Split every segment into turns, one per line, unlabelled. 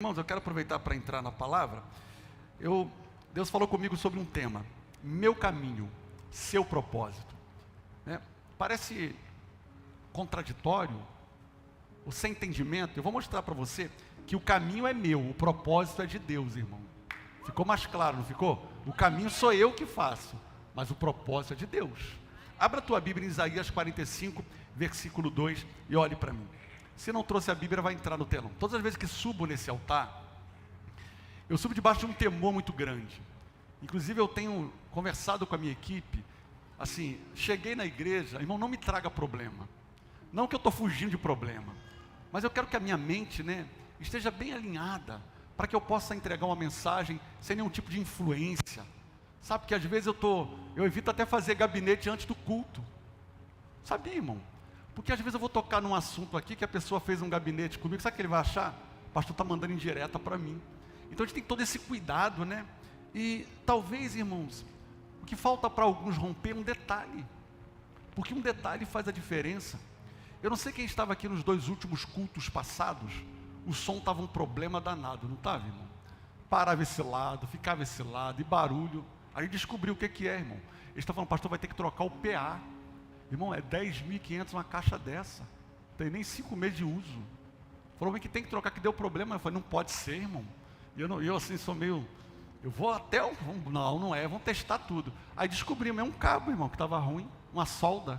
Irmãos, eu quero aproveitar para entrar na palavra. Deus falou comigo sobre um tema: meu caminho, seu propósito. Parece contraditório, ou sem entendimento. Eu vou mostrar para você que o caminho é meu, o propósito é de Deus, irmão. Ficou mais claro, não ficou? O caminho sou eu que faço, mas o propósito é de Deus. Abra a tua Bíblia em Isaías 45, versículo 2 e olhe para mim. Se não trouxe a Bíblia, vai entrar no telão. Todas as vezes que subo nesse altar, eu subo debaixo de um temor muito grande. Inclusive eu tenho conversado com a minha equipe, assim, cheguei na igreja, irmão, não me traga problema. Não que eu estou fugindo de problema, mas eu quero que a minha mente, esteja bem alinhada, para que eu possa entregar uma mensagem sem nenhum tipo de influência. Sabe que às vezes eu evito até fazer gabinete antes do culto. Sabia, irmão? Porque às vezes eu vou tocar num assunto aqui que a pessoa fez um gabinete comigo, sabe o que ele vai achar? O pastor está mandando indireta para mim. Então a gente tem todo esse cuidado, E talvez, irmãos, o que falta para alguns romper é um detalhe. Porque um detalhe faz a diferença. Eu não sei quem estava aqui nos 2 últimos cultos passados, o som estava um problema danado, não estava, irmão? Parava esse lado, ficava esse lado, e barulho. Aí descobriu o que é, irmão. Eles estão falando, pastor, vai ter que trocar o PA. Irmão, é 10.500 uma caixa dessa. Não tem nem 5 meses de uso. Falou que tem que trocar, que deu problema. Eu falei, não pode ser, irmão. E eu assim sou meio... Eu vou até... Não é, vamos testar tudo. Aí descobrimos, é um cabo, irmão, que estava ruim. Uma solda.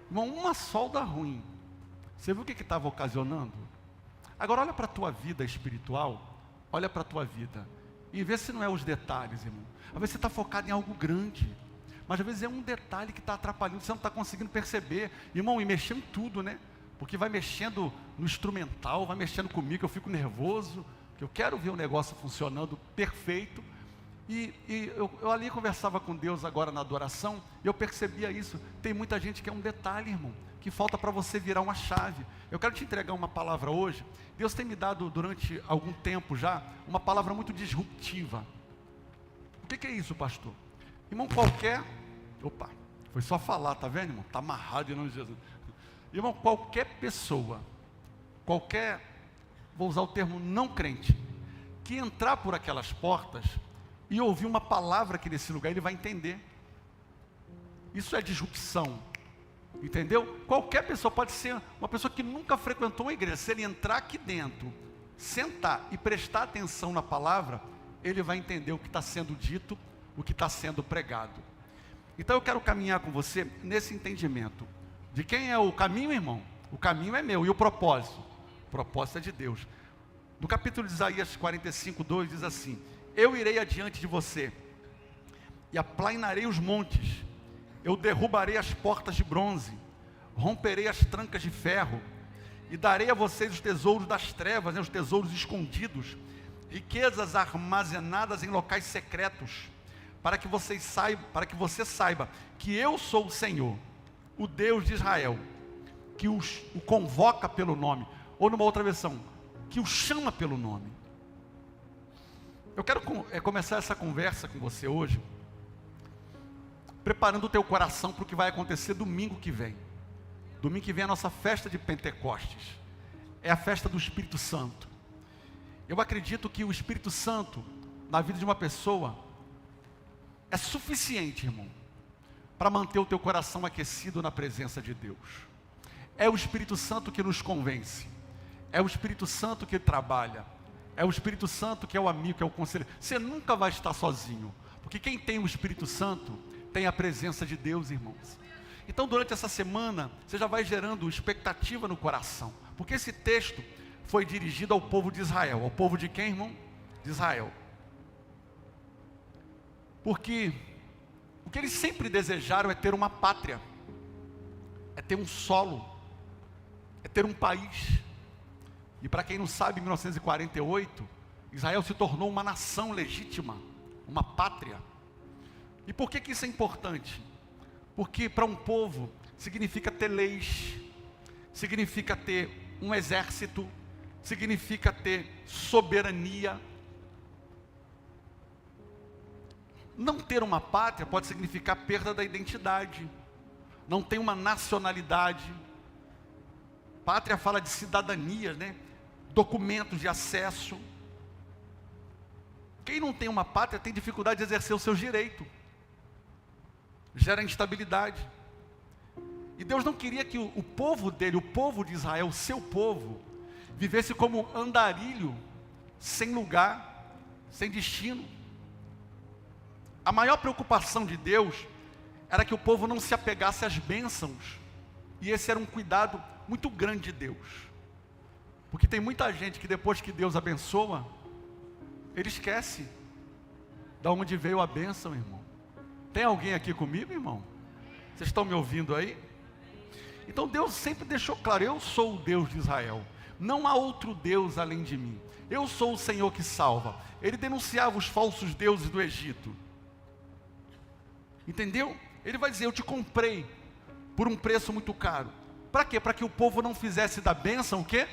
Irmão, uma solda ruim. Você viu o que estava ocasionando? Agora olha para a tua vida espiritual. Olha para a tua vida. E vê se não é os detalhes, irmão. Às vezes você está focado em algo grande. Mas às vezes é um detalhe que está atrapalhando, você não está conseguindo perceber. Irmão, e mexendo em tudo, Porque vai mexendo no instrumental, vai mexendo comigo, eu fico nervoso, porque eu quero ver o negócio funcionando perfeito. E eu ali conversava com Deus agora na adoração, e eu percebia isso. Tem muita gente que é um detalhe, irmão, que falta para você virar uma chave. Eu quero te entregar uma palavra hoje. Deus tem me dado durante algum tempo já, uma palavra muito disruptiva. O que é isso, pastor? Irmão, opa, foi só falar, tá vendo, irmão? Está amarrado em nome de Jesus. Irmão, qualquer pessoa, vou usar o termo não crente, que entrar por aquelas portas e ouvir uma palavra aqui nesse lugar, ele vai entender. Isso é disrupção, entendeu? Qualquer pessoa, pode ser uma pessoa que nunca frequentou uma igreja, se ele entrar aqui dentro, sentar e prestar atenção na palavra, ele vai entender o que está sendo dito, o que está sendo pregado. Então eu quero caminhar com você nesse entendimento. De quem é o caminho, irmão? O caminho é meu. E o propósito? O propósito é de Deus. No capítulo de Isaías 45, 2 diz assim: eu irei adiante de você e aplainarei os montes, eu derrubarei as portas de bronze, romperei as trancas de ferro, e darei a vocês os tesouros das trevas, os tesouros escondidos, riquezas armazenadas em locais secretos, para que você saiba que eu sou o Senhor, o Deus de Israel, que o convoca pelo nome, ou numa outra versão, que o chama pelo nome. Eu quero começar essa conversa com você hoje, preparando o teu coração para o que vai acontecer domingo que vem. Domingo que vem é a nossa festa de Pentecostes, é a festa do Espírito Santo. Eu acredito que o Espírito Santo, na vida de uma pessoa, é suficiente, irmão, para manter o teu coração aquecido na presença de Deus. É o Espírito Santo que nos convence, é o Espírito Santo que trabalha, é o Espírito Santo que é o amigo, que é o conselheiro. Você nunca vai estar sozinho, porque quem tem o Espírito Santo, tem a presença de Deus, irmãos. Então durante essa semana, você já vai gerando expectativa no coração, porque esse texto foi dirigido ao povo de Israel. Ao povo de quem, irmão? De Israel. Porque o que eles sempre desejaram é ter uma pátria, é ter um solo, é ter um país. E para quem não sabe, em 1948, Israel se tornou uma nação legítima, uma pátria. E por que isso é importante? Porque para um povo significa ter leis, significa ter um exército, significa ter soberania. Não ter uma pátria pode significar perda da identidade, não tem uma nacionalidade. Pátria fala de cidadania, documentos de acesso. Quem não tem uma pátria tem dificuldade de exercer os seus direitos. Gera instabilidade. E Deus não queria que o povo dele, o povo de Israel, o seu povo, vivesse como andarilho, sem lugar, sem destino. A maior preocupação de Deus era que o povo não se apegasse às bênçãos. E esse era um cuidado muito grande de Deus. Porque tem muita gente que depois que Deus abençoa, ele esquece de onde veio a bênção, irmão. Tem alguém aqui comigo, irmão? Vocês estão me ouvindo aí? Então Deus sempre deixou claro, eu sou o Deus de Israel. Não há outro Deus além de mim. Eu sou o Senhor que salva. Ele denunciava os falsos deuses do Egito. Entendeu? Ele vai dizer, eu te comprei por um preço muito caro. Para quê? Para que o povo não fizesse da bênção o quê?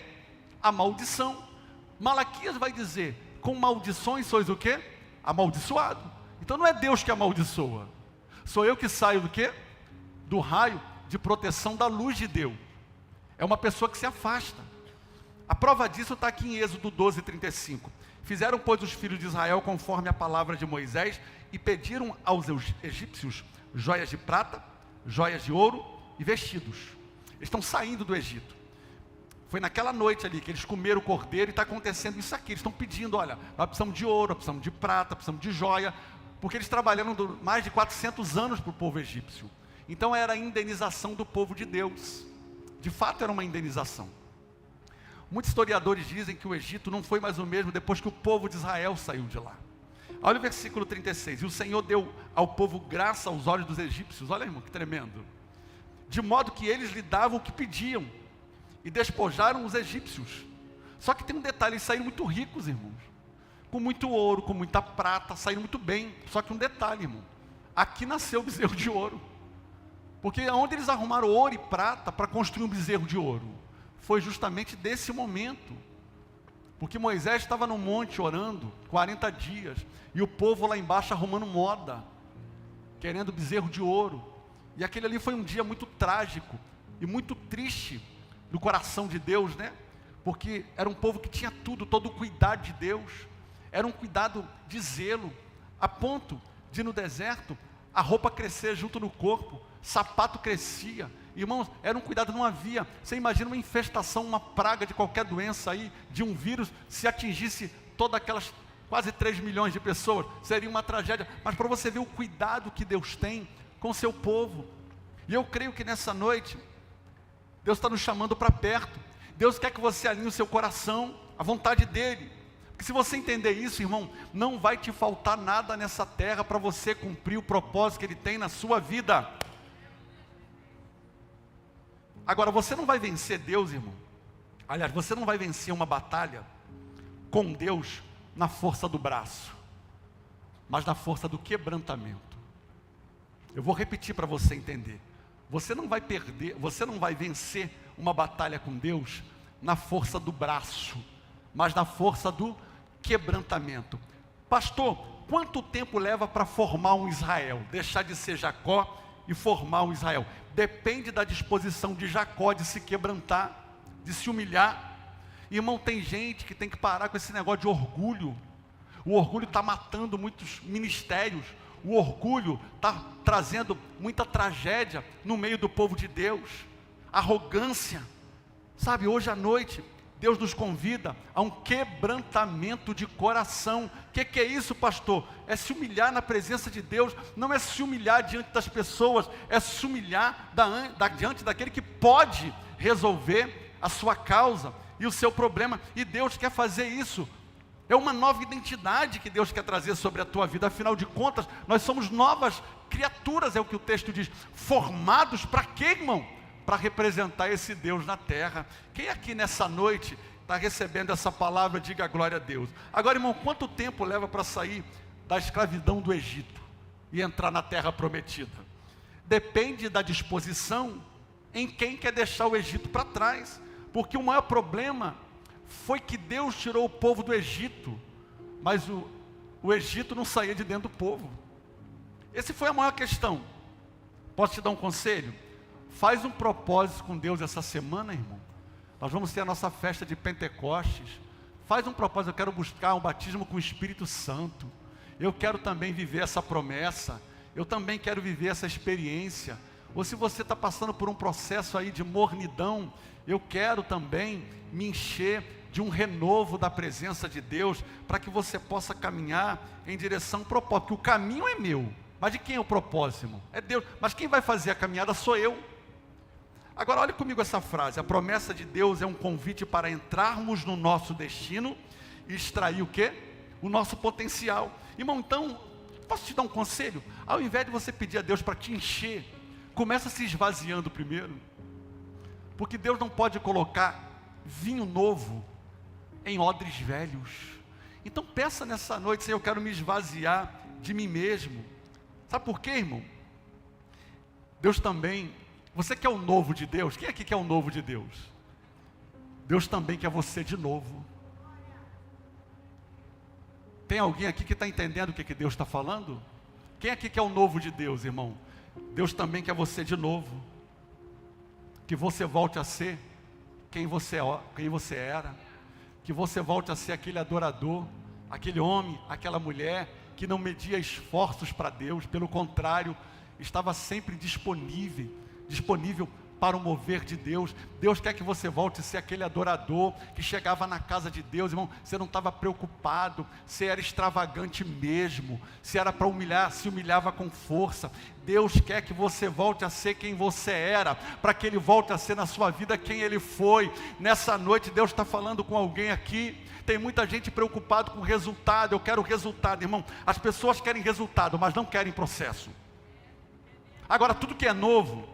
A maldição. Malaquias vai dizer, com maldições sois o quê? Amaldiçoado. Então não é Deus que amaldiçoa. Sou eu que saio do quê? Do raio de proteção da luz de Deus. É uma pessoa que se afasta. A prova disso está aqui em Êxodo 12:35. Fizeram, pois, os filhos de Israel conforme a palavra de Moisés e pediram aos egípcios joias de prata, joias de ouro e vestidos. Eles estão saindo do Egito. Foi naquela noite ali que eles comeram o cordeiro e está acontecendo isso aqui. Eles estão pedindo, olha, nós precisamos de ouro, nós precisamos de prata, precisamos de joia, porque eles trabalharam mais de 400 anos para o povo egípcio. Então era a indenização do povo de Deus. De fato era uma indenização. Muitos historiadores dizem que o Egito não foi mais o mesmo depois que o povo de Israel saiu de lá. Olha o versículo 36. E o Senhor deu ao povo graça aos olhos dos egípcios. Olha, irmão, que tremendo. De modo que eles lhe davam o que pediam. E despojaram os egípcios. Só que tem um detalhe, eles saíram muito ricos, irmãos. Com muito ouro, com muita prata, saíram muito bem. Só que um detalhe, irmão. Aqui nasceu o bezerro de ouro. Porque onde eles arrumaram ouro e prata para construir um bezerro de ouro? Foi justamente desse momento. Porque Moisés estava no monte orando 40 dias. E o povo lá embaixo arrumando moda. Querendo bezerro de ouro. E aquele ali foi um dia muito trágico. E muito triste. Do coração de Deus, né? Porque era um povo que tinha tudo, todo o cuidado de Deus. Era um cuidado de zelo. A ponto de no deserto, a roupa crescer junto no corpo. Sapato crescia. Irmãos, era um cuidado, não havia. Você imagina uma infestação, uma praga de qualquer doença aí, de um vírus, se atingisse todas aquelas quase 3 milhões de pessoas, seria uma tragédia. Mas para você ver o cuidado que Deus tem com o seu povo. E eu creio que nessa noite, Deus está nos chamando para perto. Deus quer que você alinhe o seu coração à vontade dEle. Porque se você entender isso, irmão, não vai te faltar nada nessa terra para você cumprir o propósito que Ele tem na sua vida. Agora, você não vai vencer Deus, irmão. Aliás, você não vai vencer uma batalha com Deus na força do braço, mas na força do quebrantamento. Eu vou repetir para você entender. Você não vai perder, você não vai vencer uma batalha com Deus na força do braço, mas na força do quebrantamento. Pastor, quanto tempo leva para formar um Israel? Deixar de ser Jacó e formar um Israel? Depende da disposição de Jacó de se quebrantar, de se humilhar. Irmão, tem gente que tem que parar com esse negócio de orgulho. O orgulho está matando muitos ministérios. O orgulho está trazendo muita tragédia no meio do povo de Deus. Arrogância. Sabe, hoje à noite, Deus nos convida a um quebrantamento de coração. O que é isso, pastor? É se humilhar na presença de Deus. Não é se humilhar diante das pessoas. É se humilhar diante daquele que pode resolver a sua causa e o seu problema. E Deus quer fazer isso. É uma nova identidade que Deus quer trazer sobre a tua vida. Afinal de contas, nós somos novas criaturas, é o que o texto diz. Formados para quê, irmão? Para representar esse Deus na terra. Quem aqui nessa noite está recebendo essa palavra, diga glória a Deus. Agora, irmão, quanto tempo leva para sair da escravidão do Egito e entrar na terra prometida? Depende da disposição em quem quer deixar o Egito para trás. Porque o maior problema foi que Deus tirou o povo do Egito, mas o Egito não saía de dentro do povo. Essa foi a maior questão. Posso te dar um conselho? Faz um propósito com Deus essa semana, irmão. Nós vamos ter a nossa festa de Pentecostes. Faz um propósito, eu quero buscar um batismo com o Espírito Santo. Eu quero também viver essa promessa. Eu também quero viver essa experiência. Ou se você está passando por um processo aí de mornidão, eu quero também me encher de um renovo da presença de Deus, para que você possa caminhar em direção ao propósito, porque o caminho é meu, mas de quem é o propósito, irmão? É Deus, mas quem vai fazer a caminhada sou eu. Agora olhe comigo essa frase: a promessa de Deus é um convite para entrarmos no nosso destino e extrair o quê? O nosso potencial. Irmão, então, posso te dar um conselho? Ao invés de você pedir a Deus para te encher, começa se esvaziando primeiro, porque Deus não pode colocar vinho novo em odres velhos. Então peça nessa noite: Senhor, eu quero me esvaziar de mim mesmo. Sabe por quê, irmão? Deus também, você quer o novo de Deus? Quem aqui quer o novo de Deus? Deus também quer você de novo. Tem alguém aqui que está entendendo o que Deus está falando? Quem aqui quer o novo de Deus, irmão? Deus também quer você de novo. Que você volte a ser quem você era. Que você volte a ser aquele adorador, aquele homem, aquela mulher que não media esforços para Deus, pelo contrário, estava sempre disponível para o mover de Deus. Deus quer que você volte a ser aquele adorador que chegava na casa de Deus, irmão, você não estava preocupado, você era extravagante mesmo, se era para humilhar, se humilhava com força. Deus quer que você volte a ser quem você era, para que Ele volte a ser na sua vida quem Ele foi. Nessa noite Deus está falando com alguém aqui. Tem muita gente preocupada com resultado. Eu quero resultado, irmão. As pessoas querem resultado, mas não querem processo. Agora, tudo que é novo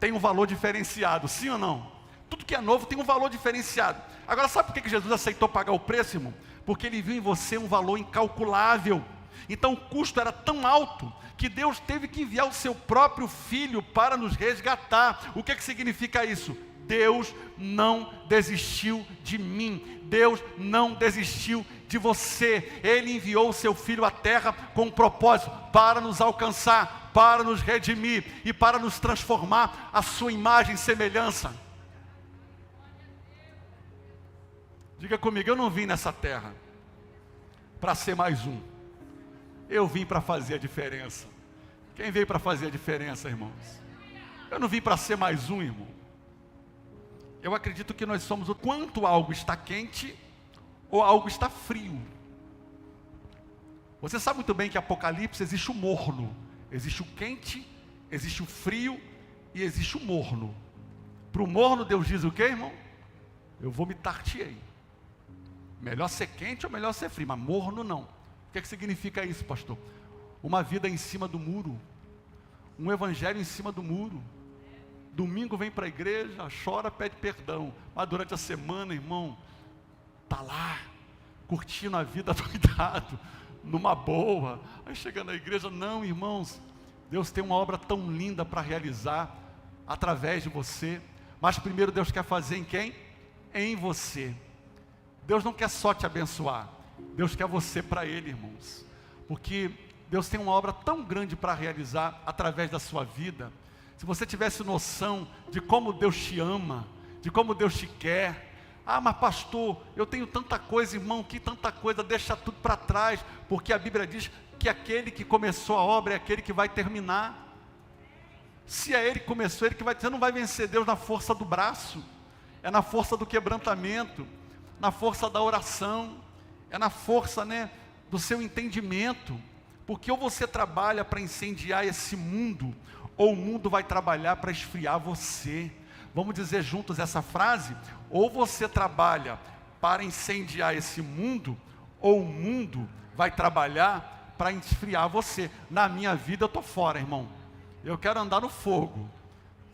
tem um valor diferenciado, sim ou não? Tudo que é novo tem um valor diferenciado. Agora, sabe por que Jesus aceitou pagar o preço, irmão? Porque Ele viu em você um valor incalculável. Então o custo era tão alto que Deus teve que enviar o seu próprio Filho para nos resgatar. O que significa isso? Deus não desistiu de mim. Deus não desistiu de você. Ele enviou o seu Filho à terra com um propósito: para nos alcançar, para nos redimir e para nos transformar à sua imagem e semelhança. Diga comigo: eu não vim nessa terra para ser mais um. Eu vim para fazer a diferença. Quem veio para fazer a diferença, irmãos? Eu não vim para ser mais um, irmão. Eu acredito que nós somos o quanto algo está quente ou algo está frio. Você sabe muito bem que em Apocalipse existe o morno. Existe o quente, existe o frio e existe o morno. Para o morno Deus diz o quê, irmão? Eu vou me tarteei. Melhor ser quente ou melhor ser frio, mas morno não. O que significa isso, pastor? Uma vida em cima do muro. Um evangelho em cima do muro. Domingo vem para a igreja, chora, pede perdão, mas durante a semana, irmão, está lá, curtindo a vida doidado, numa boa. Aí chega na igreja: não, irmãos, Deus tem uma obra tão linda para realizar através de você. Mas primeiro Deus quer fazer em quem? Em você. Deus não quer só te abençoar, Deus quer você para Ele, irmãos. Porque Deus tem uma obra tão grande para realizar através da sua vida. Se você tivesse noção de como Deus te ama, de como Deus te quer. Ah, mas pastor, eu tenho tanta coisa, irmão, que tanta coisa, deixa tudo para trás, porque a Bíblia diz que aquele que começou a obra é aquele que vai terminar. Se é Ele que começou, Ele que vai, você não vai vencer Deus na força do braço, é na força do quebrantamento, na força da oração, é na força, do seu entendimento, porque ou você trabalha para incendiar esse mundo, ou o mundo vai trabalhar para esfriar você. Vamos dizer juntos essa frase? Ou você trabalha para incendiar esse mundo, ou o mundo vai trabalhar para esfriar você. Na minha vida eu estou fora, irmão. Eu quero andar no fogo.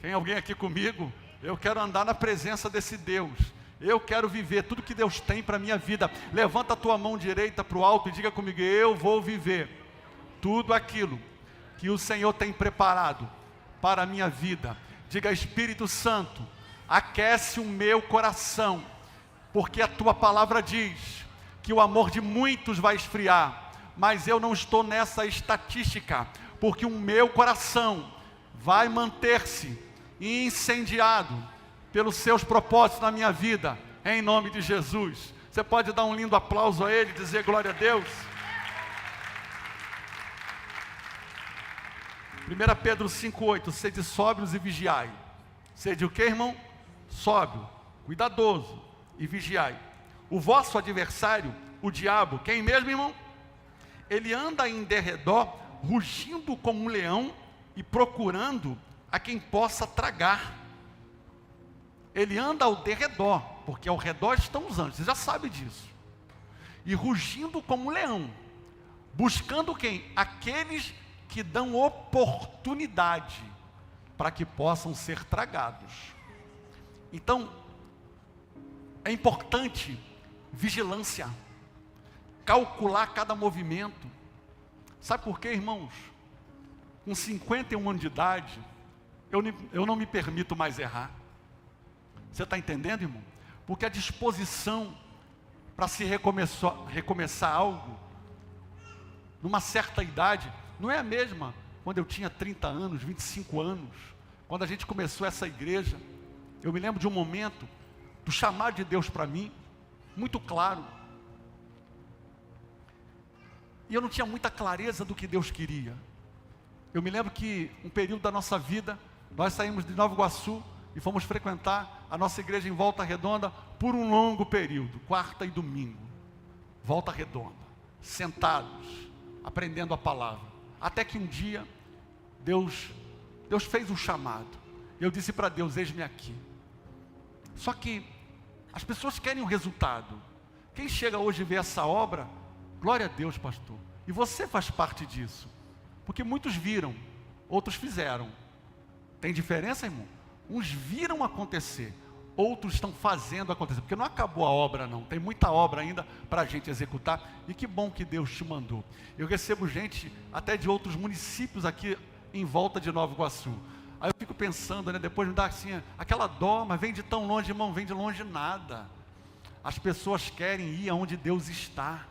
Tem alguém aqui comigo? Eu quero andar na presença desse Deus. Eu quero viver tudo que Deus tem para a minha vida. Levanta a tua mão direita para o alto e diga comigo: eu vou viver tudo aquilo que o Senhor tem preparado para a minha vida. Diga: Espírito Santo, aquece o meu coração, porque a tua palavra diz que o amor de muitos vai esfriar, mas eu não estou nessa estatística, porque o meu coração vai manter-se incendiado pelos seus propósitos na minha vida, em nome de Jesus. Você pode dar um lindo aplauso a Ele, dizer glória a Deus. 1 Pedro 5,8, sede sóbrios e vigiai. Sede o que, irmão? Sóbrio, cuidadoso e vigiai. O vosso adversário, o diabo, quem mesmo, irmão? Ele anda em derredor, rugindo como um leão e procurando a quem possa tragar. Ele anda ao derredor, porque ao redor estão os anjos, você já sabe disso. E rugindo como um leão, buscando quem? Aqueles que dão oportunidade para que possam ser tragados. Então, é importante vigilância, calcular cada movimento. Sabe por quê, irmãos? Com 51 anos de idade, eu não me permito mais errar. Você está entendendo, irmão? Porque a disposição para se recomeçar algo, numa certa idade, não é a mesma quando eu tinha 30 anos, 25 anos, quando a gente começou essa igreja. Eu me lembro de um momento, do chamado de Deus para mim, muito claro. E eu não tinha muita clareza do que Deus queria. Eu me lembro que um período da nossa vida, nós saímos de Nova Iguaçu e fomos frequentar a nossa igreja em Volta Redonda por um longo período, quarta e domingo. Volta Redonda, sentados, aprendendo a palavra. Até que um dia, Deus fez um chamado. Eu disse para Deus, eis-me aqui. Só que as pessoas querem um resultado. Quem chega hoje e vê essa obra, glória a Deus, pastor. E você faz parte disso. Porque muitos viram, outros fizeram. Tem diferença, irmão? Uns viram acontecer, outros estão fazendo acontecer. Porque não acabou a obra não, tem muita obra ainda para a gente executar. E que bom que Deus te mandou. Eu recebo gente até de outros municípios aqui em volta de Nova Iguaçu. Aí eu fico pensando, né, depois me dá assim, aquela dó, mas vem de tão longe, irmão, vem de longe nada. As pessoas querem ir aonde Deus está.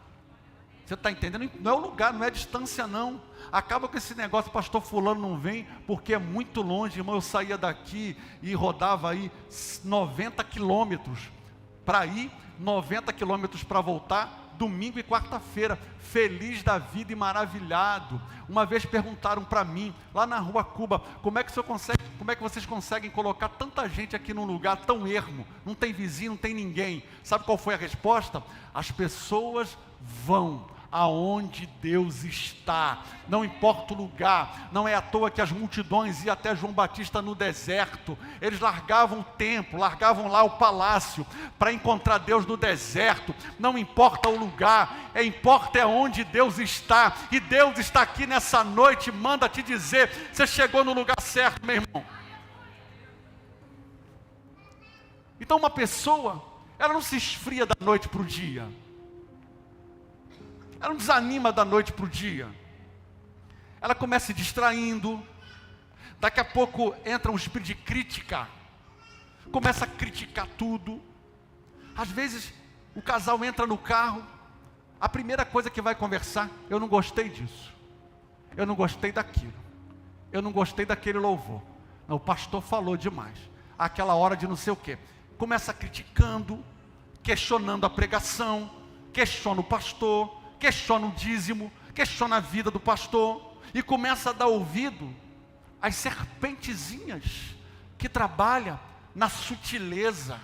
Você está entendendo? Não é o lugar, não é a distância não. Acaba com esse negócio, pastor fulano não vem, porque é muito longe, irmão. Eu saía daqui e rodava aí 90 quilômetros para ir, 90 quilômetros para voltar, domingo e quarta-feira, feliz da vida e maravilhado. Uma vez perguntaram para mim, lá na rua Cuba, como é que vocês conseguem colocar tanta gente aqui num lugar tão ermo, não tem vizinho, não tem ninguém? Sabe qual foi a resposta? As pessoas vão aonde Deus está, não importa o lugar. Não é à toa que as multidões iam até João Batista no deserto. Eles largavam o templo, largavam lá o palácio para encontrar Deus no deserto. Não importa o lugar, importa é onde Deus está. E Deus está aqui nessa noite, manda te dizer, você chegou no lugar certo, meu irmão. Então uma pessoa, ela não se esfria da noite para o dia. Ela não desanima da noite para o dia. Ela começa se distraindo. Daqui a pouco entra um espírito de crítica. Começa a criticar tudo. Às vezes o casal entra no carro. A primeira coisa que vai conversar: eu não gostei disso, eu não gostei daquilo, eu não gostei daquele louvor. Não, o pastor falou demais. Aquela hora de não sei o quê. Começa criticando, questionando a pregação, questiona o pastor, questiona o dízimo, questiona a vida do pastor, e começa a dar ouvido às serpentezinhas que trabalham na sutileza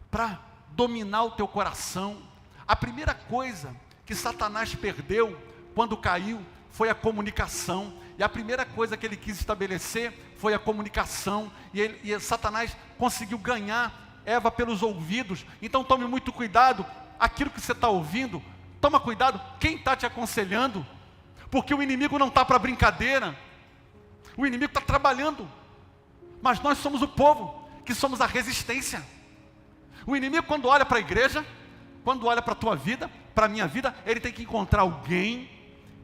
para dominar o teu coração. A primeira coisa que Satanás perdeu quando caiu foi a comunicação, e a primeira coisa que ele quis estabelecer foi a comunicação, e Satanás conseguiu ganhar Eva pelos ouvidos. Então tome muito cuidado, aquilo que você está ouvindo. Toma cuidado, quem está te aconselhando, porque o inimigo não está para brincadeira, o inimigo está trabalhando, mas nós somos o povo, que somos a resistência. O inimigo, quando olha para a igreja, quando olha para a tua vida, para a minha vida, ele tem que encontrar alguém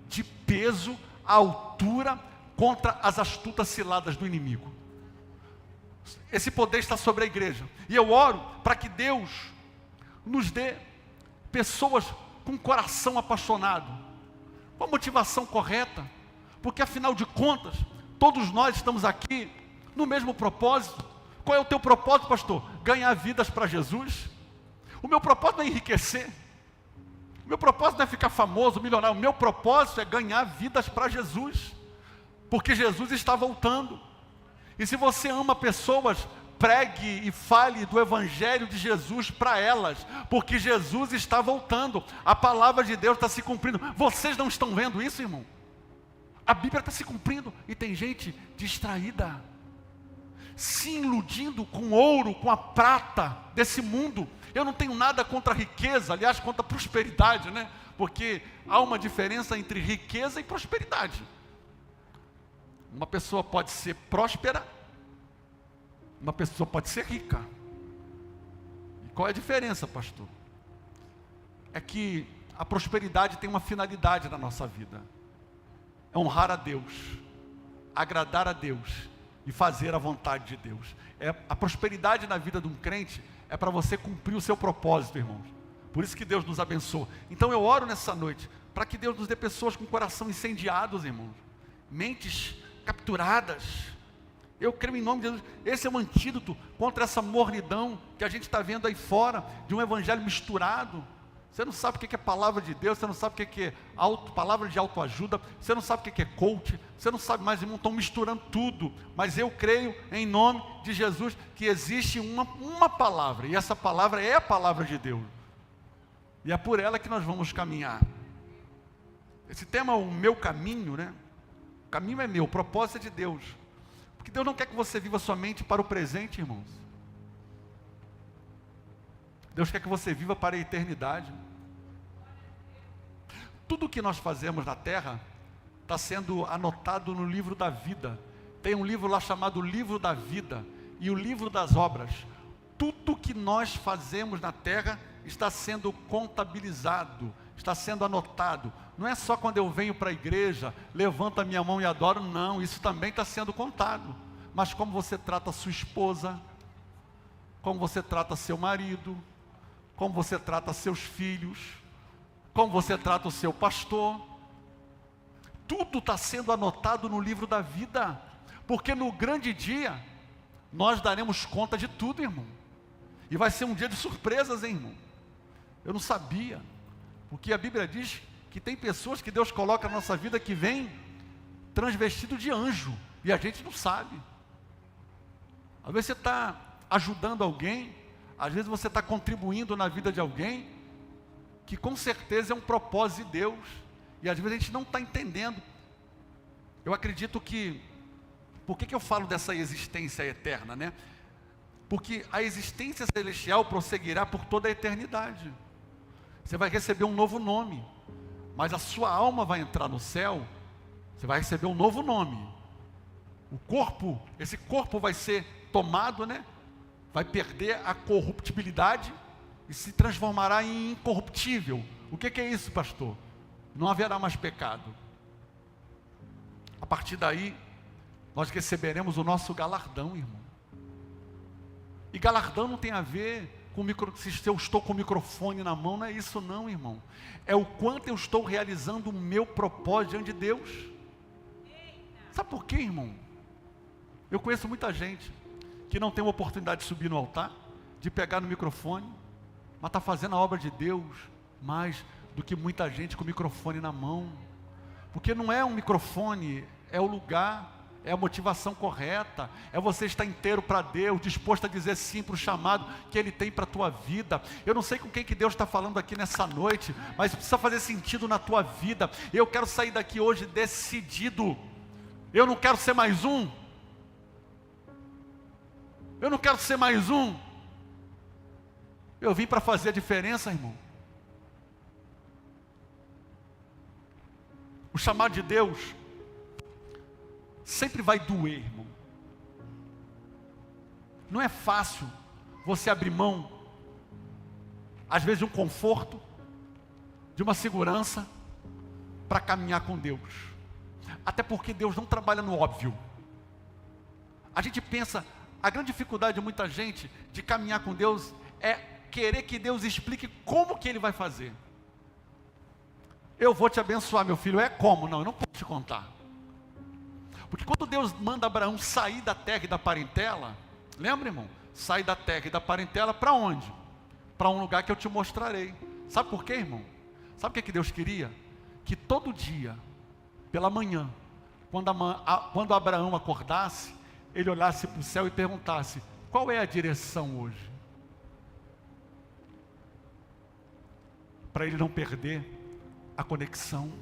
de peso, altura, contra as astutas ciladas do inimigo. Esse poder está sobre a igreja, e eu oro para que Deus nos dê pessoas com um coração apaixonado, com a motivação correta, porque afinal de contas, todos nós estamos aqui no mesmo propósito, Qual é o teu propósito, pastor? Ganhar vidas para Jesus. O meu propósito não é enriquecer. O meu propósito não é ficar famoso, milionário. O meu propósito é ganhar vidas para Jesus. Porque Jesus está voltando. E se você ama pessoas, pregue e fale do Evangelho de Jesus para elas. Porque Jesus está voltando. A palavra de Deus está se cumprindo. Vocês não estão vendo isso, irmão? A Bíblia está se cumprindo. E tem gente distraída, se iludindo com ouro, com a prata desse mundo. Eu não tenho nada contra a riqueza, aliás, contra a prosperidade, né? Porque há uma diferença entre riqueza e prosperidade. Uma pessoa pode ser próspera, uma pessoa pode ser rica. E qual é a diferença, pastor? É que a prosperidade tem uma finalidade na nossa vida. É honrar a Deus, agradar a Deus e fazer a vontade de Deus. A prosperidade na vida de um crente é para você cumprir o seu propósito, irmãos. Por isso que Deus nos abençoa. Então eu oro nessa noite, para que Deus nos dê pessoas com coração incendiados, irmãos. Mentes capturadas. Eu creio em nome de Jesus. Esse é um antídoto contra essa mornidão que a gente está vendo aí fora, de um evangelho misturado. Você não sabe o que é palavra de Deus, você não sabe o que é palavra de autoajuda, você não sabe o que é coach, você não sabe mais, irmão, estão misturando tudo. Mas eu creio em nome de Jesus que existe uma palavra, e essa palavra é a palavra de Deus. E é por ela que nós vamos caminhar. Esse tema, o meu caminho, né? O caminho é meu, o propósito é de Deus. Porque Deus não quer que você viva somente para o presente, irmãos. Deus quer que você viva para a eternidade. Tudo que nós fazemos na terra está sendo anotado no livro da vida. Tem um livro lá chamado Livro da Vida e o Livro das Obras. Tudo que nós fazemos na terra está sendo contabilizado, está sendo anotado. Não é só quando eu venho para a igreja, levanto a minha mão e adoro, não, isso também está sendo contado. Mas como você trata a sua esposa, como você trata seu marido, como você trata seus filhos, como você trata o seu pastor, tudo está sendo anotado no livro da vida, porque no grande dia, nós daremos conta de tudo, irmão, e vai ser um dia de surpresas, hein, irmão? Eu não sabia, porque a Bíblia diz que tem pessoas que Deus coloca na nossa vida que vem transvestido de anjo, e a gente não sabe. Às vezes você está ajudando alguém, às vezes você está contribuindo na vida de alguém, que com certeza é um propósito de Deus, e às vezes a gente não está entendendo. Eu acredito que, por que eu falo dessa existência eterna, né? Porque a existência celestial prosseguirá por toda a eternidade. Você vai receber um novo nome, mas a sua alma vai entrar no céu, você vai receber um novo nome. O corpo, esse corpo vai ser tomado, né? Vai perder a corruptibilidade e se transformará em incorruptível. O que é isso, pastor? Não haverá mais pecado. A partir daí, nós receberemos o nosso galardão, irmão. E galardão não tem a ver com se eu estou com o microfone na mão, não é isso não, irmão. É o quanto eu estou realizando o meu propósito diante de Deus. Sabe por quê, irmão? Eu conheço muita gente que não tem uma oportunidade de subir no altar, de pegar no microfone, mas está fazendo a obra de Deus mais do que muita gente com o microfone na mão. Porque não é um microfone, é o lugar, é a motivação correta, é você estar inteiro para Deus, disposto a dizer sim para o chamado que Ele tem para a tua vida. Eu não sei com quem que Deus está falando aqui nessa noite, mas precisa fazer sentido na tua vida. Eu quero sair daqui hoje decidido. Eu não quero ser mais um. Eu não quero ser mais um. Eu vim para fazer a diferença, irmão. O chamado de Deus sempre vai doer, irmão. Não é fácil você abrir mão, às vezes, de um conforto, de uma segurança, para caminhar com Deus. Até porque Deus não trabalha no óbvio. A gente pensa, a grande dificuldade de muita gente de caminhar com Deus é querer que Deus explique como que Ele vai fazer. Eu vou te abençoar, meu filho. É como? Não, eu não posso te contar. Porque quando Deus manda Abraão sair da terra e da parentela, Lembra, irmão? Sai da terra e da parentela para onde? Para um lugar que eu te mostrarei. Sabe por quê, irmão? Sabe o que Deus queria? Que todo dia, pela manhã, quando Abraão acordasse, ele olhasse para o céu e perguntasse: qual é a direção hoje? Para ele não perder a conexão,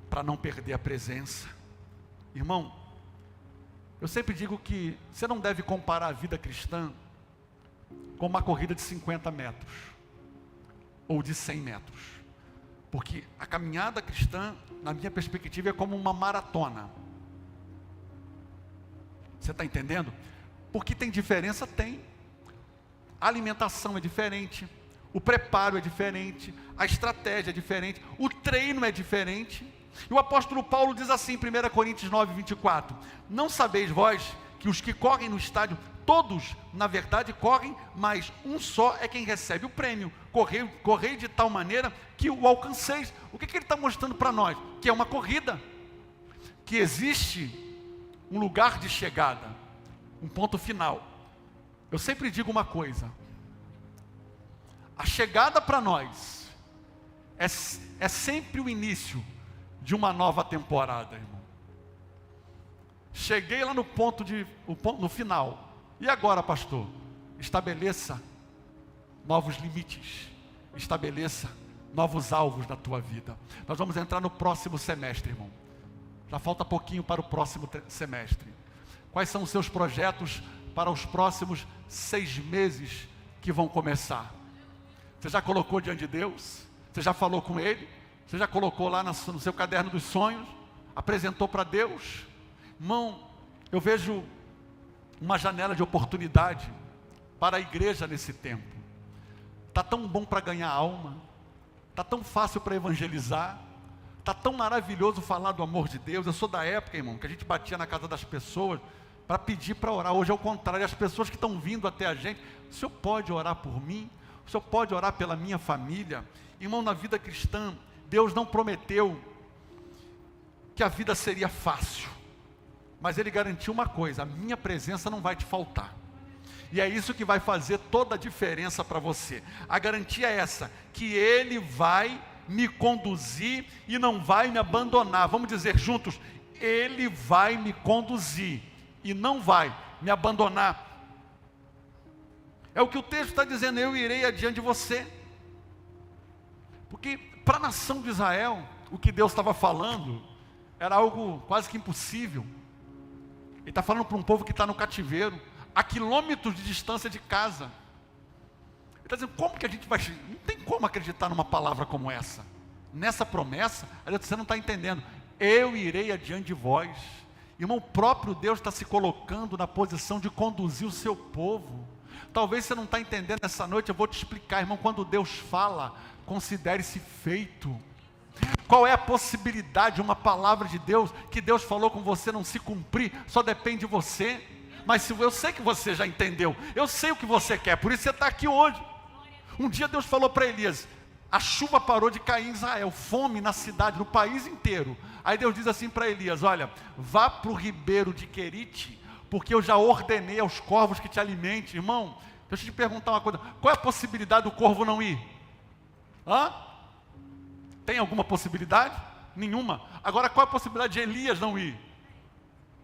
para não perder a presença. Irmão, eu sempre digo que você não deve comparar a vida cristã com uma corrida de 50 metros ou de 100 metros, porque a caminhada cristã, na minha perspectiva, é como uma maratona. Você está entendendo? Porque tem diferença? Tem. A alimentação é diferente, o preparo é diferente, a estratégia é diferente, o treino é diferente. E o apóstolo Paulo diz assim em 1 Coríntios 9, 24: não sabeis vós que os que correm no estádio, todos na verdade correm, mas um só é quem recebe o prêmio. Correi de tal maneira que o alcanceis. O que ele está mostrando para nós? Que é uma corrida, que existe um lugar de chegada, um ponto final. Eu sempre digo uma coisa: a chegada para nós é sempre o início de uma nova temporada, irmão. Cheguei lá no final. E agora, pastor? Estabeleça novos limites, estabeleça novos alvos na tua vida. Nós vamos entrar no próximo semestre, irmão. Já falta pouquinho para o próximo semestre. Quais são os seus projetos para os próximos 6 meses que vão começar? Você já colocou diante de Deus? Você já falou com Ele? Você já colocou lá no seu caderno dos sonhos? Apresentou para Deus? Irmão, eu vejo uma janela de oportunidade para a igreja nesse tempo. Está tão bom para ganhar alma, está tão fácil para evangelizar, está tão maravilhoso falar do amor de Deus. Eu sou da época, irmão, que a gente batia na casa das pessoas para pedir para orar. Hoje é o contrário, as pessoas que estão vindo até a gente: o senhor pode orar por mim? O senhor pode orar pela minha família? Irmão, na vida cristã, Deus não prometeu que a vida seria fácil, mas Ele garantiu uma coisa: a minha presença não vai te faltar. E é isso que vai fazer toda a diferença para você. A garantia é essa, que Ele vai me conduzir e não vai me abandonar. Vamos dizer juntos: Ele vai me conduzir e não vai me abandonar. É o que o texto está dizendo: eu irei adiante de você. Porque para a nação de Israel, o que Deus estava falando era algo quase que impossível. Ele está falando para um povo que está no cativeiro, a quilômetros de distância de casa. Ele está dizendo: como que a gente vai... Não tem como acreditar numa palavra como essa, nessa promessa. Você não está entendendo. Eu irei adiante de vós. Irmão, o próprio Deus está se colocando na posição de conduzir o seu povo. Talvez você não está entendendo essa noite. Eu vou te explicar, irmão. Quando Deus fala, considere-se feito. Qual é a possibilidade de uma palavra de Deus, que Deus falou com você, não se cumprir? Só depende de você. Mas eu sei que você já entendeu, eu sei o que você quer, por isso você está aqui hoje. Um dia Deus falou para Elias: a chuva parou de cair em Israel, fome na cidade, no país inteiro. Aí Deus diz assim para Elias: olha, vá para o ribeiro de Querite, porque eu já ordenei aos corvos que te alimentem. Irmão, deixa eu te perguntar uma coisa: qual é a possibilidade do corvo não ir? Tem alguma possibilidade? Nenhuma. Agora, qual é a possibilidade de Elias não ir?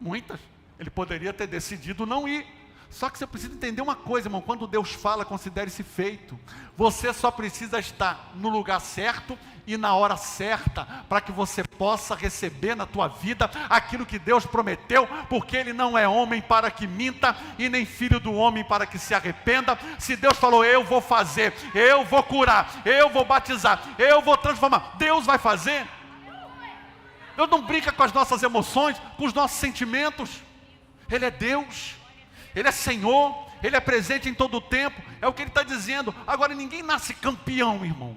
Muitas. Ele poderia ter decidido não ir. Só que você precisa entender uma coisa, irmão: quando Deus fala, considere-se feito. Você só precisa estar no lugar certo e na hora certa, para que você possa receber na tua vida aquilo que Deus prometeu, porque Ele não é homem para que minta, e nem filho do homem para que se arrependa. Se Deus falou: eu vou fazer, eu vou curar, eu vou batizar, eu vou transformar, Deus vai fazer. Deus não brinca com as nossas emoções, com os nossos sentimentos. Ele é Deus, Ele é Senhor, Ele é presente em todo o tempo. É o que Ele está dizendo. Agora, ninguém nasce campeão, irmão.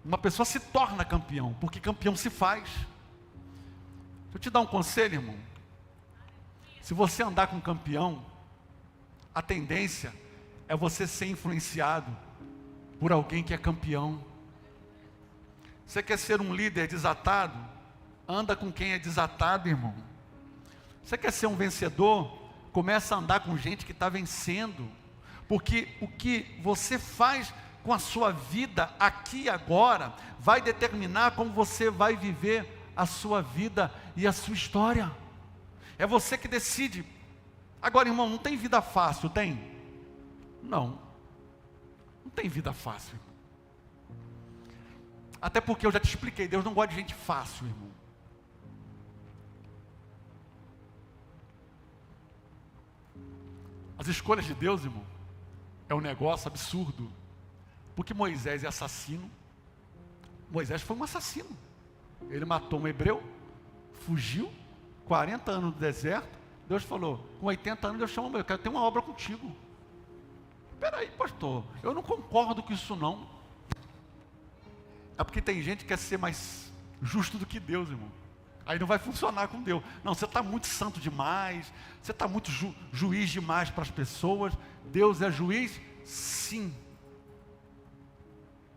Uma pessoa se torna campeão, porque campeão se faz. Deixa eu te dar um conselho, irmão. Se você andar com um campeão, a tendência é você ser influenciado por alguém que é campeão. Você quer ser um líder desatado? Anda com quem é desatado, irmão. Você quer ser um vencedor? Começa a andar com gente que está vencendo. Porque o que você faz com a sua vida aqui e agora vai determinar como você vai viver a sua vida e a sua história. É você que decide. Agora, irmão, não tem vida fácil, tem? Não. Não tem vida fácil. Até porque eu já te expliquei, Deus não gosta de gente fácil, irmão. As escolhas de Deus, irmão, é um negócio absurdo. Porque Moisés é assassino. Moisés foi um assassino. Ele matou um hebreu, fugiu, 40 anos no deserto. Deus falou, com 80 anos Deus chama, eu quero ter uma obra contigo. Espera aí, pastor, eu não concordo com isso não. É porque tem gente que quer ser mais justo do que Deus, irmão. Aí não vai funcionar com Deus. Não, você está muito santo demais, você está muito juiz demais para as pessoas. Deus é juiz? Sim.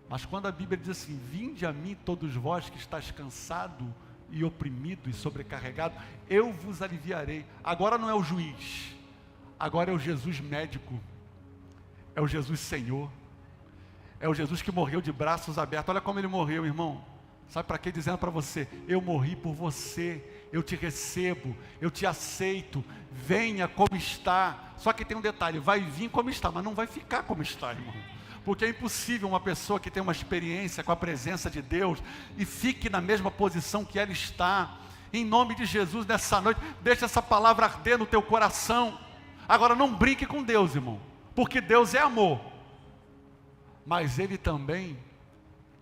Mas quando a Bíblia diz assim, vinde a mim todos vós que estáis cansado e oprimido e sobrecarregado, eu vos aliviarei. Agora não é o juiz, agora é o Jesus médico, é o Jesus Senhor, é o Jesus que morreu de braços abertos. Olha como ele morreu, irmão. Sabe para quê? Dizendo para você, eu morri por você, eu te recebo, eu te aceito, venha como está. Só que tem um detalhe, vai vir como está, mas não vai ficar como está, irmão. Porque é impossível uma pessoa que tem uma experiência com a presença de Deus e fique na mesma posição que ela está. Em nome de Jesus, nessa noite, deixa essa palavra arder no teu coração. Agora não brinque com Deus, irmão, porque Deus é amor, mas Ele também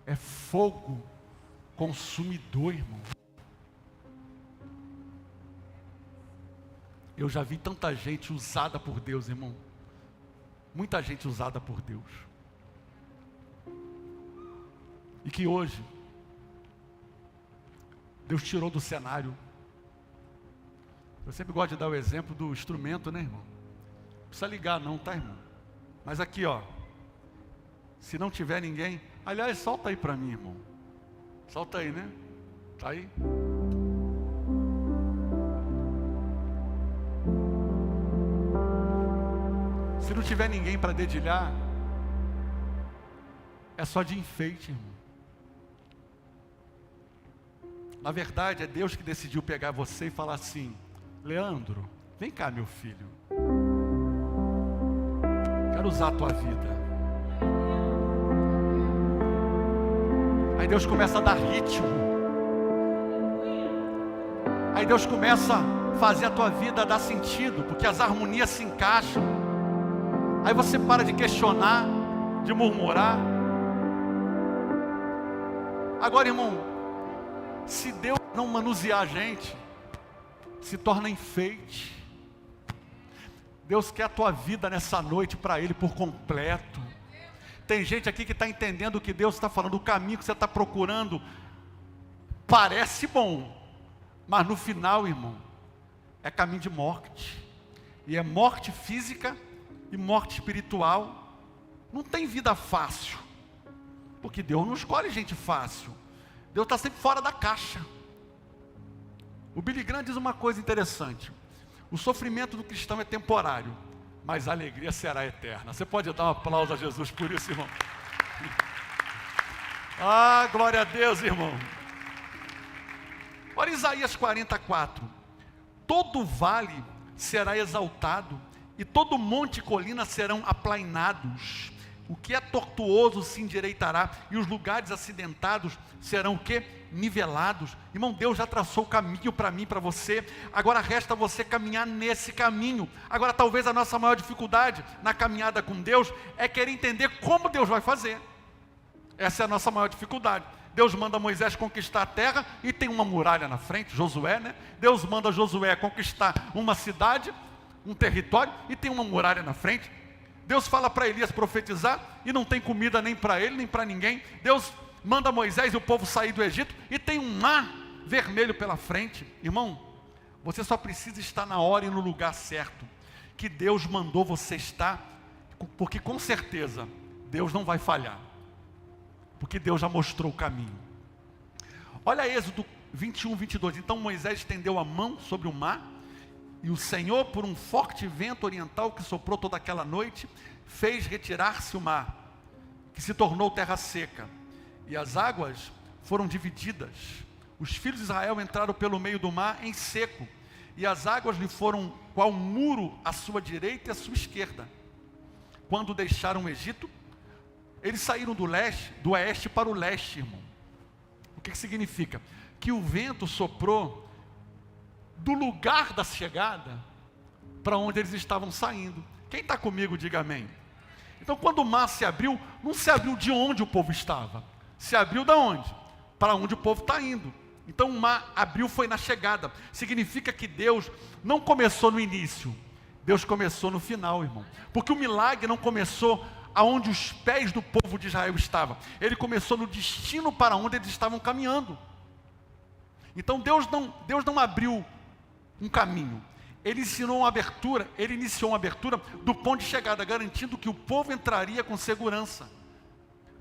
é fogo consumidor, irmão. Eu já vi tanta gente usada por Deus, irmão. Muita gente usada por Deus. E que hoje Deus tirou do cenário. Eu sempre gosto de dar o exemplo do instrumento, né, irmão? Não precisa ligar não, tá, irmão? Mas aqui, ó, se não tiver ninguém, aliás, solta aí para mim, irmão. Solta aí, né? Tá aí? Se não tiver ninguém para dedilhar, é só de enfeite, irmão. Na verdade, é Deus que decidiu pegar você e falar assim, Leandro, vem cá, meu filho. Quero usar a tua vida. Aí Deus começa a dar ritmo. Aí Deus começa a fazer a tua vida dar sentido, porque as harmonias se encaixam. Aí você para de questionar, de murmurar. Agora, irmão, se Deus não manusear a gente, se torna enfeite. Deus quer a tua vida nessa noite para Ele por completo. Tem gente aqui que está entendendo o que Deus está falando. O caminho que você está procurando parece bom, mas no final, irmão, é caminho de morte. E é morte física e morte espiritual. Não tem vida fácil, porque Deus não escolhe gente fácil. Deus está sempre fora da caixa. O Billy Graham diz uma coisa interessante: o sofrimento do cristão é temporário, mas a alegria será eterna. Você pode dar um aplauso a Jesus por isso, irmão? Ah, glória a Deus, irmão. Olha Isaías 44. Todo vale será exaltado, e todo monte e colina serão aplainados. O que é tortuoso se endireitará, e os lugares acidentados serão o quê? Nivelados. Irmão, Deus já traçou o caminho para mim, para você. Agora resta você caminhar nesse caminho. Agora talvez a nossa maior dificuldade na caminhada com Deus é querer entender como Deus vai fazer. Essa é a nossa maior dificuldade. Deus manda Moisés conquistar a terra e tem uma muralha na frente, Josué, né? Deus manda Josué conquistar uma cidade, um território, e tem uma muralha na frente. Deus fala para Elias profetizar e não tem comida nem para ele, nem para ninguém. Deus manda Moisés e o povo sair do Egito e tem um mar vermelho pela frente. Irmão, você só precisa estar na hora e no lugar certo que Deus mandou você estar, porque com certeza Deus não vai falhar, porque Deus já mostrou o caminho. Olha Êxodo 21, 22. Então Moisés estendeu a mão sobre o mar E o Senhor, por um forte vento oriental que soprou toda aquela noite, fez retirar-se o mar, que se tornou terra seca, e as águas foram divididas. Os filhos de Israel entraram pelo meio do mar em seco, e as águas lhe foram qual muro à sua direita e à sua esquerda. Quando deixaram o Egito, eles saíram do oeste para o leste, irmão. O que significa? Que o vento soprou do lugar da chegada para onde eles estavam saindo. Quem está comigo, diga amém. Então, quando o mar se abriu, não se abriu de onde o povo estava, se abriu da onde? Para onde o povo está indo. Então o mar abriu, foi na chegada. Significa que Deus não começou no início, Deus começou no final, irmão. Porque o milagre não começou aonde os pés do povo de Israel estavam, ele começou no destino para onde eles estavam caminhando. Então Deus não abriu um caminho, ele iniciou uma abertura do ponto de chegada, garantindo que o povo entraria com segurança.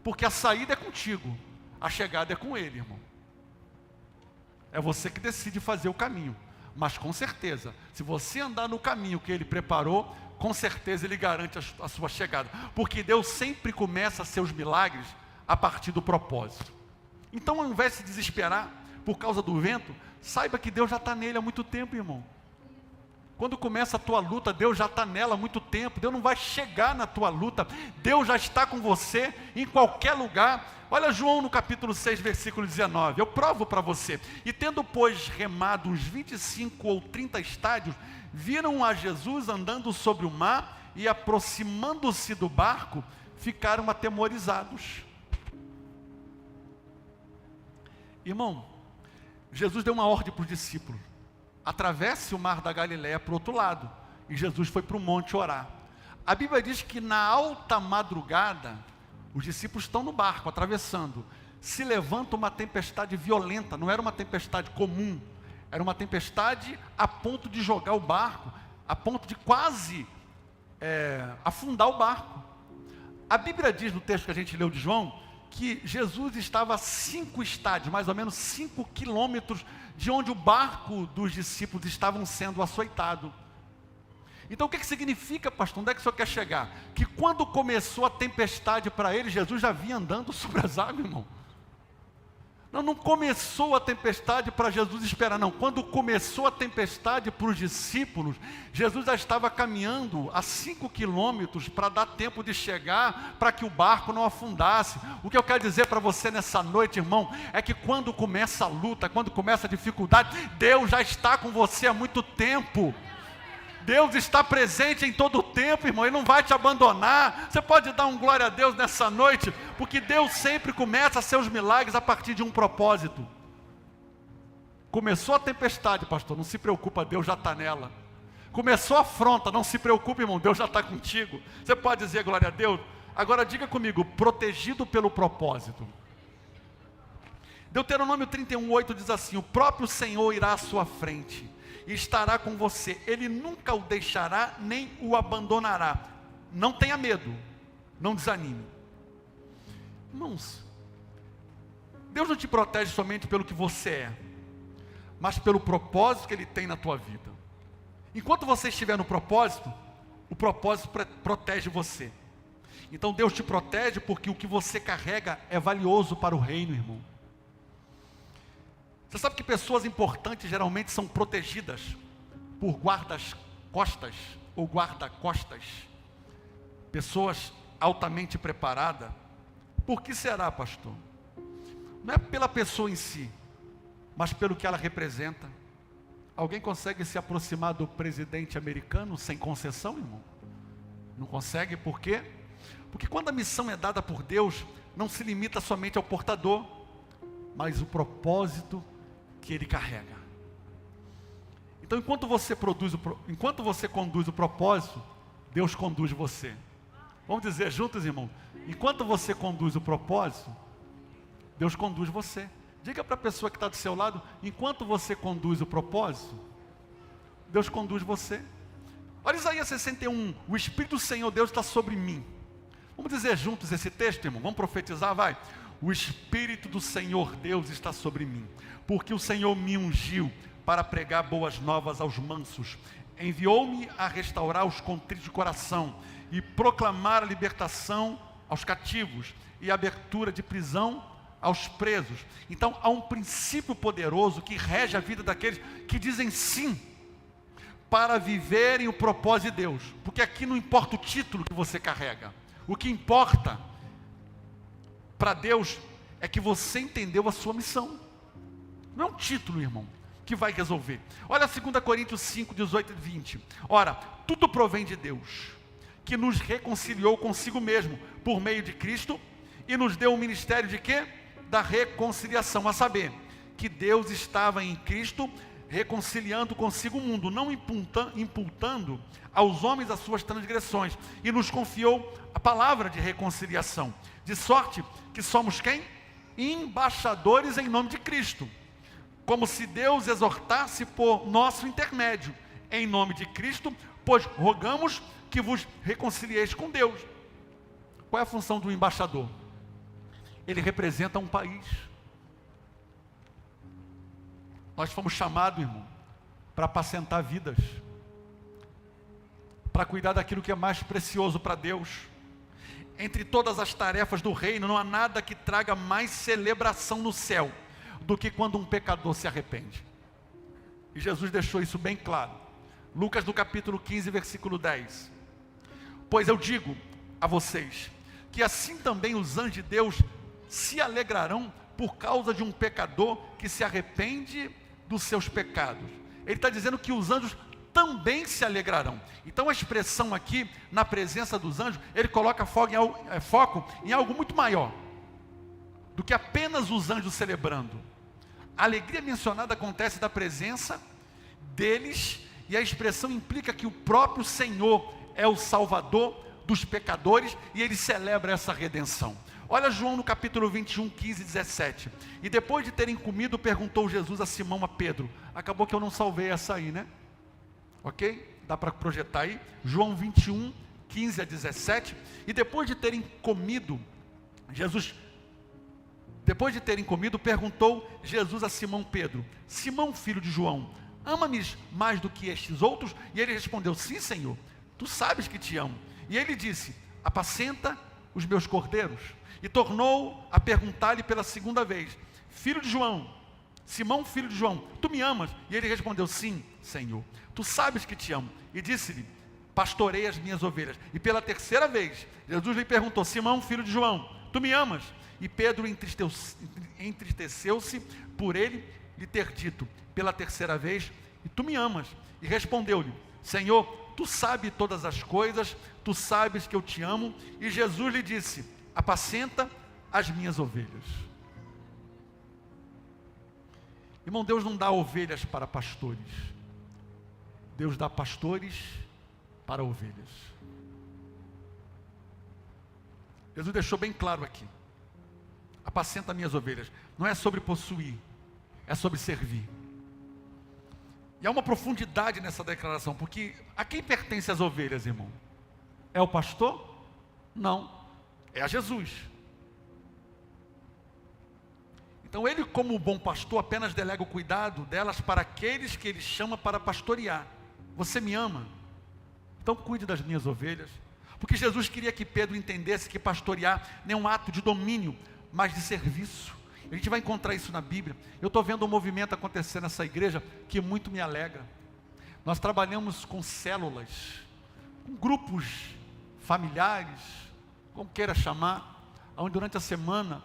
Porque a saída é contigo, a chegada é com ele, irmão. É você que decide fazer o caminho. Mas com certeza, se você andar no caminho que ele preparou, com certeza ele garante a sua chegada. Porque Deus sempre começa seus milagres a partir do propósito. Então, ao invés de se desesperar por causa do vento, saiba que Deus já está nele há muito tempo, irmão. Quando começa a tua luta, Deus já está nela há muito tempo. Deus não vai chegar na tua luta. Deus já está com você em qualquer lugar. Olha João no capítulo 6, versículo 19. Eu provo para você. E tendo, pois, remado uns 25 ou 30 estádios, viram a Jesus andando sobre o mar e, aproximando-se do barco, ficaram atemorizados. Irmão, Jesus deu uma ordem para os discípulos: atravesse o mar da Galileia para o outro lado. E Jesus foi para o monte orar. A Bíblia diz que na alta madrugada, os discípulos estão no barco, atravessando. Se levanta uma tempestade violenta, não era uma tempestade comum. Era uma tempestade a ponto de jogar o barco, a ponto de quase afundar o barco. A Bíblia diz no texto que a gente leu de João, que Jesus estava a 5 estádios, mais ou menos 5 quilômetros de onde o barco dos discípulos estavam sendo açoitado. Então o que significa, pastor? Onde é que o senhor quer chegar? Que quando começou a tempestade para ele, Jesus já vinha andando sobre as águas, irmão. Não começou a tempestade para Jesus esperar, não. Quando começou a tempestade para os discípulos, Jesus já estava caminhando a 5 quilômetros para dar tempo de chegar, para que o barco não afundasse. O que eu quero dizer para você nessa noite, irmão, é que quando começa a luta, quando começa a dificuldade, Deus já está com você há muito tempo. Deus está presente em todo o tempo, irmão, Ele não vai te abandonar. Você pode dar um glória a Deus nessa noite, porque Deus sempre começa seus milagres a partir de um propósito. Começou a tempestade, pastor, não se preocupa, Deus já está nela. Começou a afronta, não se preocupe, irmão, Deus já está contigo. Você pode dizer glória a Deus? Agora diga comigo: protegido pelo propósito. Deuteronômio 31:8 diz assim: o próprio Senhor irá à sua frente e estará com você, Ele nunca o deixará, nem o abandonará. Não tenha medo, não desanime. Irmãos, Deus não te protege somente pelo que você é, mas pelo propósito que Ele tem na tua vida. Enquanto você estiver no propósito, o propósito protege você. Então Deus te protege porque o que você carrega é valioso para o reino, irmão. Você sabe que pessoas importantes geralmente são protegidas por guardas-costas ou guarda-costas. Pessoas altamente preparadas. Por que será, pastor? Não é pela pessoa em si, mas pelo que ela representa. Alguém consegue se aproximar do presidente americano sem concessão, irmão? Não consegue, por quê? Porque quando a missão é dada por Deus, não se limita somente ao portador, mas o propósito que ele carrega. Então, enquanto você conduz o propósito, Deus conduz você. Vamos dizer juntos, irmão: enquanto você conduz o propósito, Deus conduz você. Diga para a pessoa que está do seu lado: enquanto você conduz o propósito, Deus conduz você. Olha Isaías 61, o Espírito do Senhor Deus está sobre mim. Vamos dizer juntos esse texto, irmão? Vamos profetizar, vai. O Espírito do Senhor Deus está sobre mim, porque o Senhor me ungiu para pregar boas novas aos mansos, enviou-me a restaurar os contritos de coração e proclamar a libertação aos cativos e a abertura de prisão aos presos. Então há um princípio poderoso que rege a vida daqueles que dizem sim para viverem o propósito de Deus, porque aqui não importa o título que você carrega, o que importa para Deus é que você entendeu a sua missão. Não é um título, irmão, que vai resolver. Olha 2 Coríntios 5, 18 e 20. Ora, tudo provém de Deus, que nos reconciliou consigo mesmo, por meio de Cristo, e nos deu o ministério de quê? Da reconciliação, a saber, que Deus estava em Cristo, reconciliando consigo o mundo, não imputando aos homens as suas transgressões, e nos confiou a palavra de reconciliação, de sorte que somos quem? Embaixadores em nome de Cristo, como se Deus exortasse por nosso intermédio, em nome de Cristo, pois rogamos que vos reconcilieis com Deus. Qual é a função do embaixador? Ele representa um país. Nós fomos chamados, irmão, para apacentar vidas, para cuidar daquilo que é mais precioso para Deus. Entre todas as tarefas do reino, não há nada que traga mais celebração no céu do que quando um pecador se arrepende. E Jesus deixou isso bem claro. Lucas no capítulo 15, versículo 10. Pois eu digo a vocês, que assim também os anjos de Deus se alegrarão por causa de um pecador que se arrepende dos seus pecados. Ele está dizendo que os anjos também se alegrarão. Então a expressão aqui, na presença dos anjos, ele coloca foco em algo muito maior do que apenas os anjos celebrando. A alegria mencionada acontece da presença deles, e a expressão implica que o próprio Senhor é o Salvador dos pecadores, e ele celebra essa redenção. Olha João no capítulo 21, 15 e 17. E depois de terem comido, perguntou Jesus a Simão, a Pedro. Acabou que eu não salvei essa aí, né? Ok? Dá para projetar aí. João 21, 15 a 17. E depois de terem comido, perguntou Jesus a Simão Pedro: Simão, filho de João, ama-me mais do que estes outros? E ele respondeu: sim, Senhor, tu sabes que te amo. E ele disse: apacenta os meus cordeiros. E tornou a perguntar-lhe pela segunda vez: filho de João, Simão, filho de João, tu me amas? E ele respondeu: sim, Senhor, tu sabes que te amo. E disse-lhe: pastorei as minhas ovelhas. E pela terceira vez Jesus lhe perguntou: Simão, filho de João, tu me amas? E Pedro entristeceu-se por ele lhe ter dito pela terceira vez: e tu me amas? E respondeu-lhe: Senhor, tu sabes todas as coisas, tu sabes que eu te amo. E Jesus lhe disse: apacenta as minhas ovelhas. Irmão, Deus não dá ovelhas para pastores, Deus dá pastores para ovelhas. Jesus deixou bem claro aqui: apacenta minhas ovelhas. Não é sobre possuir, é sobre servir. E há uma profundidade nessa declaração, porque a quem pertence as ovelhas, irmão? É o pastor? Não, é a Jesus. Então ele, como bom pastor, apenas delega o cuidado delas para aqueles que ele chama para pastorear. Você me ama? Então cuide das minhas ovelhas. Porque Jesus queria que Pedro entendesse que pastorear não é um ato de domínio, mas de serviço. A gente vai encontrar isso na Bíblia. Eu estou vendo um movimento acontecer nessa igreja que muito me alegra. Nós trabalhamos com células, com grupos familiares, como queira chamar, onde durante a semana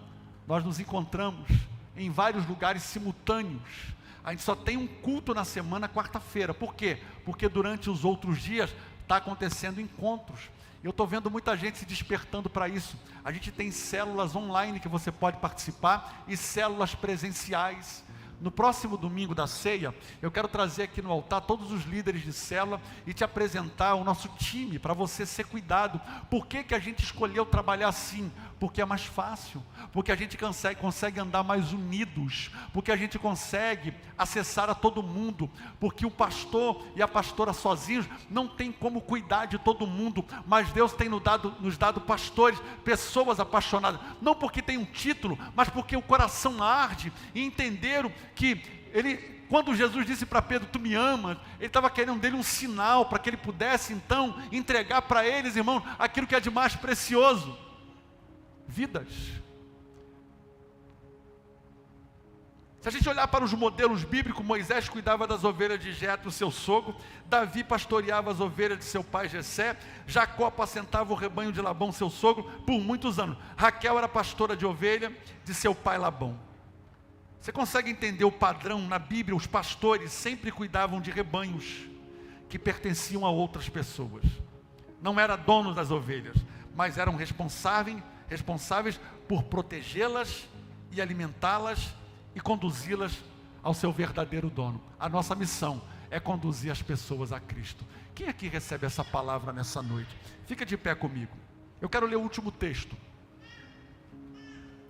nós nos encontramos em vários lugares simultâneos. A gente só tem um culto na semana, quarta-feira. Por quê? Porque durante os outros dias está acontecendo encontros. Eu estou vendo muita gente se despertando para isso. A gente tem células online que você pode participar e células presenciais. No próximo domingo da ceia, eu quero trazer aqui no altar todos os líderes de célula e te apresentar o nosso time, para você ser cuidado. Por que que a gente escolheu trabalhar assim? Porque é mais fácil, porque a gente consegue andar mais unidos, porque a gente consegue acessar a todo mundo, porque o pastor e a pastora sozinhos não tem como cuidar de todo mundo, mas Deus tem nos dado pastores, pessoas apaixonadas, não porque tem um título, mas porque o coração arde e entenderam que quando Jesus disse para Pedro, tu me amas, ele estava querendo dele um sinal, para que ele pudesse então entregar para eles, irmão, aquilo que é de mais precioso: vidas. Se a gente olhar para os modelos bíblicos, Moisés cuidava das ovelhas de Jetro, seu sogro. Davi pastoreava as ovelhas de seu pai Jessé. Jacó apacentava o rebanho de Labão, seu sogro, por muitos anos. Raquel era pastora de ovelha de seu pai Labão. Você consegue entender o padrão? Na Bíblia, os pastores sempre cuidavam de rebanhos que pertenciam a outras pessoas. Não eram donos das ovelhas, mas eram responsáveis por protegê-las e alimentá-las e conduzi-las ao seu verdadeiro dono. A nossa missão é conduzir as pessoas a Cristo. Quem aqui recebe essa palavra nessa noite? Fica de pé comigo. Eu quero ler o último texto.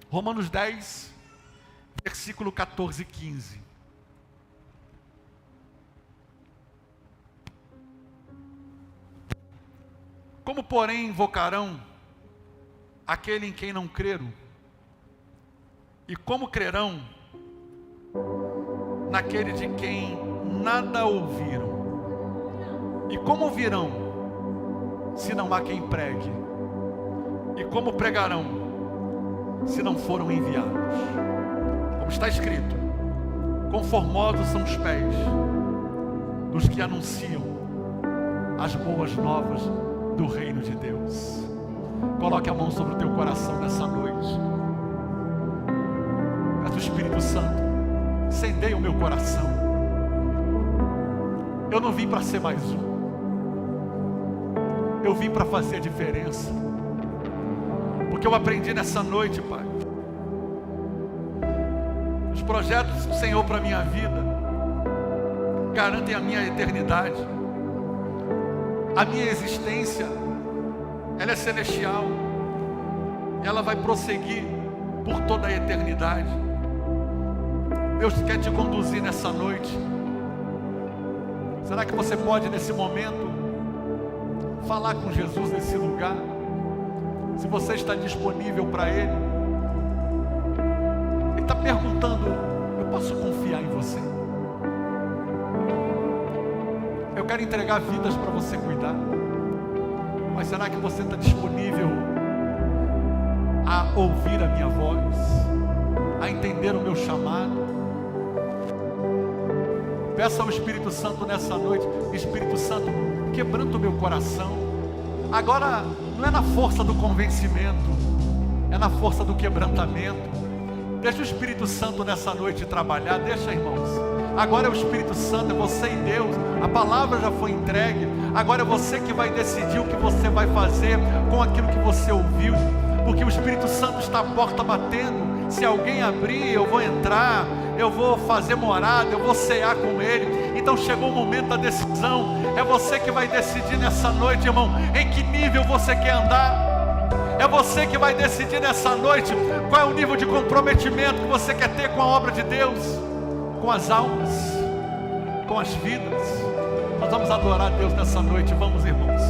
Romanos 10, versículo 14 e 15. Como, porém, invocarão aquele em quem não creram? E como crerão naquele de quem nada ouviram? E como ouvirão, se não há quem pregue? E como pregarão, se não foram enviados? Como está escrito: conformosos são os pés dos que anunciam as boas novas do reino de Deus. Coloque a mão sobre o teu coração nessa noite. Peço o Espírito Santo, incendeia o meu coração. Eu não vim para ser mais um. Eu vim para fazer a diferença. Porque eu aprendi nessa noite, Pai, os projetos do Senhor para a minha vida garantem a minha eternidade. A minha existência, ela é celestial. Ela vai prosseguir por toda a eternidade. Deus quer te conduzir nessa noite. Será que você pode, nesse momento, falar com Jesus nesse lugar? Se você está disponível para Ele. Ele está perguntando: eu posso confiar em você? Eu quero entregar vidas para você cuidar. Mas será que você está disponível a ouvir a minha voz? A entender o meu chamado? Peça ao Espírito Santo nessa noite: Espírito Santo, quebranta o meu coração. Agora não é na força do convencimento, é na força do quebrantamento. Deixa o Espírito Santo nessa noite trabalhar. Deixa, irmãos. Agora é o Espírito Santo, é você e Deus. A palavra já foi entregue. Agora é você que vai decidir o que você vai fazer com aquilo que você ouviu. Porque o Espírito Santo está à porta batendo. Se alguém abrir, eu vou entrar, eu vou fazer morada, eu vou cear com Ele. Então chegou o momento da decisão. É você que vai decidir nessa noite, irmão, em que nível você quer andar. É você que vai decidir nessa noite qual é o nível de comprometimento que você quer ter com a obra de Deus, com as almas, com as vidas. Nós vamos adorar a Deus nessa noite. Vamos, irmãos.